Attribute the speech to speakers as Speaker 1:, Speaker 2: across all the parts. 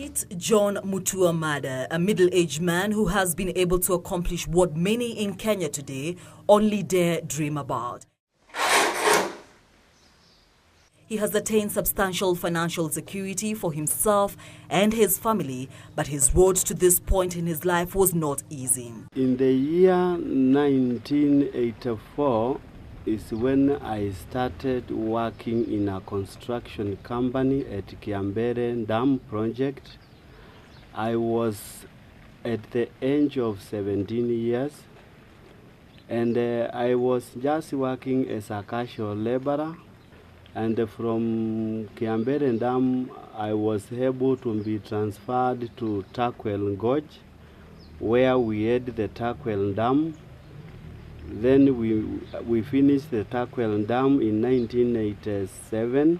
Speaker 1: Meet John Mutua, a middle-aged man who has been able to accomplish what many in Kenya today only dare dream about. He has attained substantial financial security for himself and his family, but his road to this point in his life was not easy.
Speaker 2: In the year 1984 is when I started working in a construction company at Kiambere Dam project. I was at the age of 17 years, and I was just working as a casual laborer. And from Kiambere Dam, I was able to be transferred to Takwel Gorge, where we had the Takwel Dam. Then we finished the Takwel Dam in 1987.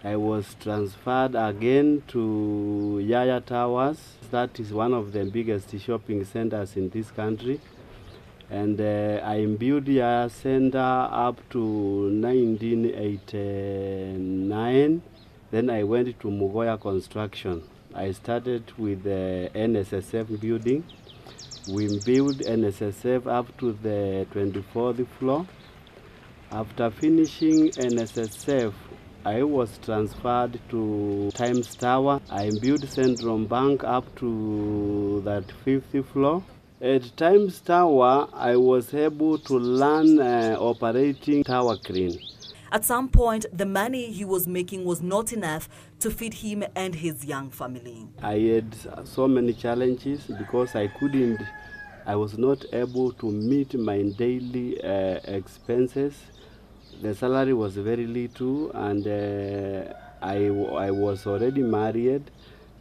Speaker 2: I was transferred again to Yaya Towers. That is one of the biggest shopping centers in this country. And I built Yaya Center up to 1989. Then I went to Mugoya Construction. I started with the NSSF building. We built NSSF up to the 24th floor. After finishing NSSF, I was transferred to Times Tower. I built Central Bank up to that 5th floor. At Times Tower, I was able to learn operating tower crane.
Speaker 1: At some point, the money he was making was not enough to feed him and his young family.
Speaker 2: I had so many challenges because I was not able to meet my daily expenses. The salary was very little, and I was already married.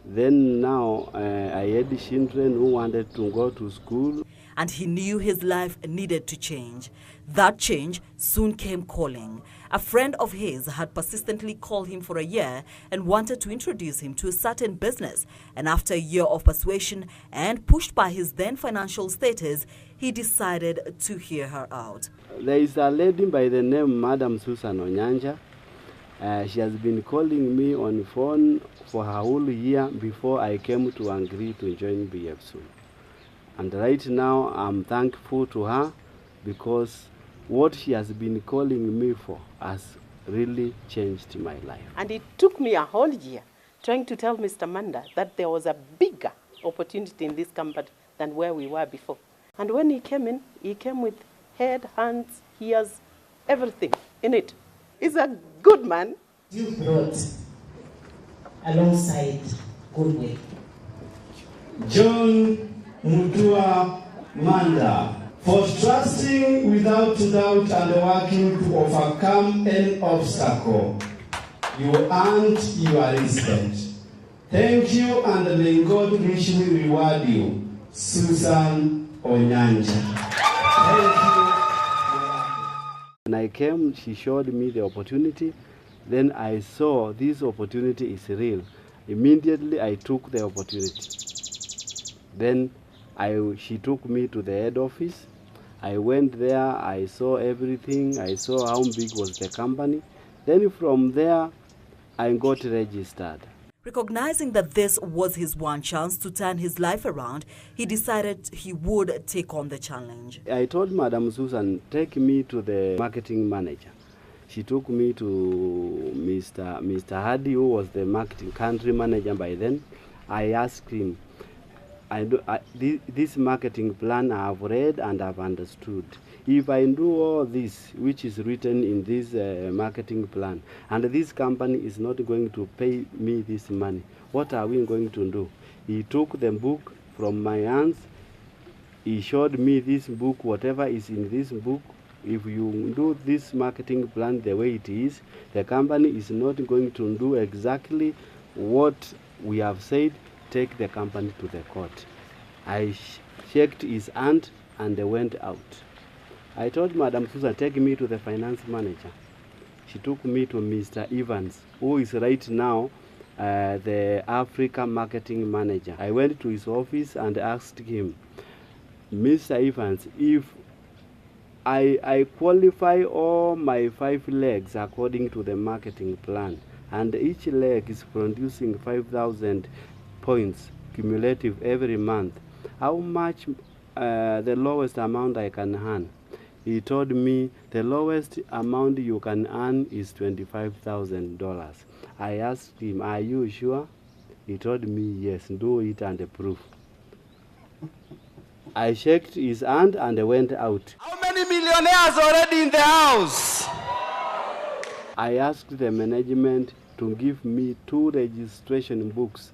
Speaker 2: Then now I had children who wanted to go to school.
Speaker 1: And he knew his life needed to change. That change soon came calling. A friend of his had persistently called him for a year and wanted to introduce him to a certain business. And after a year of persuasion and pushed by his then financial status, he decided to hear her out.
Speaker 2: There is a lady by the name Madam Susan Onyanja. She has been calling me on phone for a whole year before I came to agree to join bfsoow. And right now I'm thankful to her because what she has been calling me for has really changed my life.
Speaker 3: And it took me a whole year trying to tell Mr. Manda that there was a bigger opportunity in this company than where we were before. And when he came in, he came with head, hands, ears, everything in it. He's a good man.
Speaker 4: You brought alongside goodwill.
Speaker 5: John Mutua Manda, for trusting without doubt and working to overcome any obstacle. You earned your respect. Thank you, and may God richly reward you, Susan Onyanja. Thank you.
Speaker 2: When I came, she showed me the opportunity. Then I saw this opportunity is real. Immediately I took the opportunity. Then she took me to the head office. I went there, I saw everything, I saw how big was the company. Then from there, I got registered.
Speaker 1: Recognizing that this was his one chance to turn his life around, he decided he would take on the challenge.
Speaker 2: I told Madam Susan, take me to the marketing manager. She took me to Mr. Hardy, who was the marketing country manager by then. I asked him, this marketing plan I have read and I've understood. If I do all this, which is written in this marketing plan, and this company is not going to pay me this money, what are we going to do? He took the book from my hands. He showed me this book, whatever is in this book. If you do this marketing plan the way it is, the company is not going to do exactly what we have said. Take the company to the court. I shook his hand and they went out. I told Madam Susan, take me to the finance manager. She took me to Mr. Evans, who is right now the Africa marketing manager. I went to his office and asked him, Mr. Evans, if I qualify all my 5 legs according to the marketing plan, and each leg is producing 5,000 points cumulative every month. How much the lowest amount I can earn? He told me the lowest amount you can earn is $25,000. I asked him, are you sure? He told me, yes, do it and prove. I shook his hand and went out.
Speaker 5: How many millionaires already in the house?
Speaker 2: I asked the management to give me 2 registration books.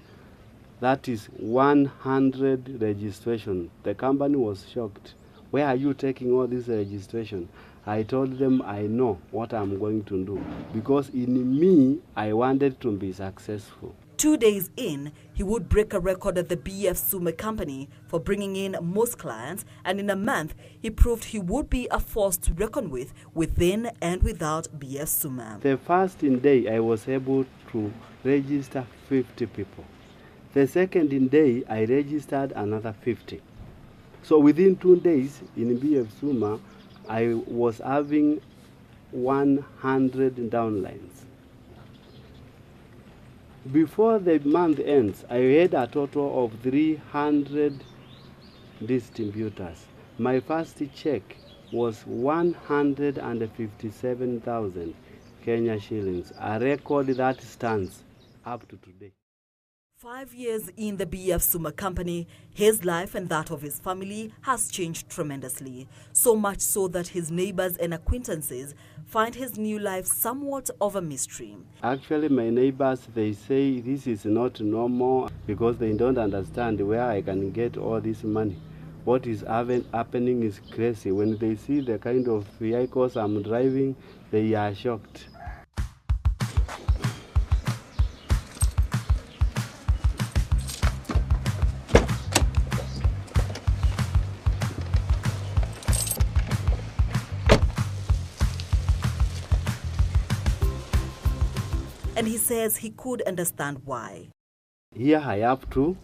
Speaker 2: That is 100 registration. The company was shocked. Where are you taking all this registration? I told them I know what I'm going to do, because in me, I wanted to be successful.
Speaker 1: 2 days in, he would break a record at the bfsoow company for bringing in most clients, and in a month, he proved he would be a force to reckon with within and without bfsoow.
Speaker 2: The first day, I was able to register 50 people. The second day, I registered another 50. So within 2 days in bfsoow, I was having 100 downlines. Before the month ends, I had a total of 300 distributors. My first check was 157,000 Kenya shillings, a record that stands up to today.
Speaker 1: 5 years in the bfsoow company, his life and that of his family has changed tremendously, so much so that his neighbors and acquaintances find his new life somewhat of a mystery.
Speaker 2: Actually, my neighbors, they say this is not normal because they don't understand where I can get all this money. What is happening is crazy. When they see the kind of vehicles I'm driving, they are shocked.
Speaker 1: And he says he could understand why.
Speaker 2: Here I have to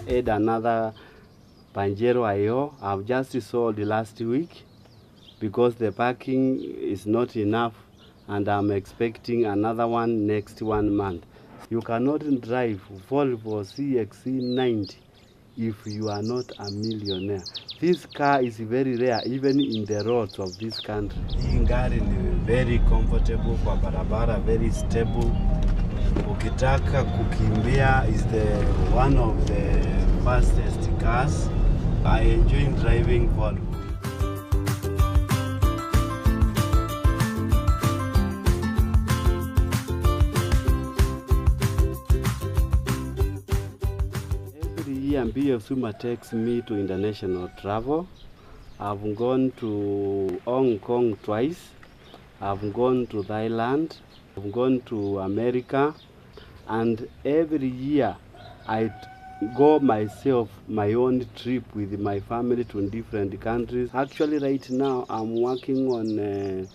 Speaker 2: add another Pajero IO. I've just sold last week because the parking is not enough, and I'm expecting another one next 1 month. You cannot drive Volvo CX90 if you are not a millionaire. This car is very rare even in the roads of this country. Hii gari ni very comfortable kwa barabara, very stable. Ukitaka kukimbia is one of the fastest cars. I enjoy driving Volvo. bfsoow takes me to international travel. I've gone to Hong Kong twice. I've gone to Thailand. I've gone to America. And every year I go myself, my own trip with my family to different countries. Actually, right now I'm working on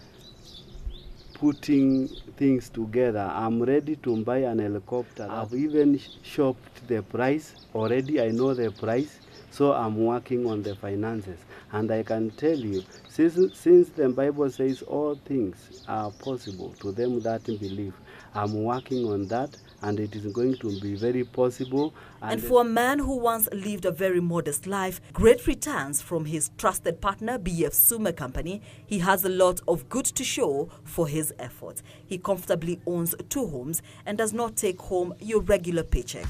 Speaker 2: putting things together. I'm ready to buy an helicopter. I've even shopped the price already. I know the price, so I'm working on the finances. And I can tell you, since the Bible says all things are possible to them that believe, I'm working on that, and it is going to be very possible.
Speaker 1: And for a man who once lived a very modest life, great returns from his trusted partner bfsoow company, he has a lot of good to show for his efforts. He comfortably owns 2 homes and does not take home your regular paycheck.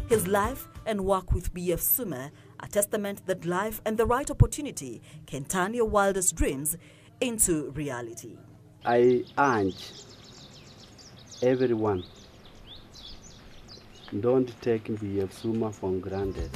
Speaker 1: His life and work with bfsoow, a testament that life and the right opportunity can turn your wildest dreams into reality.
Speaker 2: I urge everyone, don't take bfsoow for granted.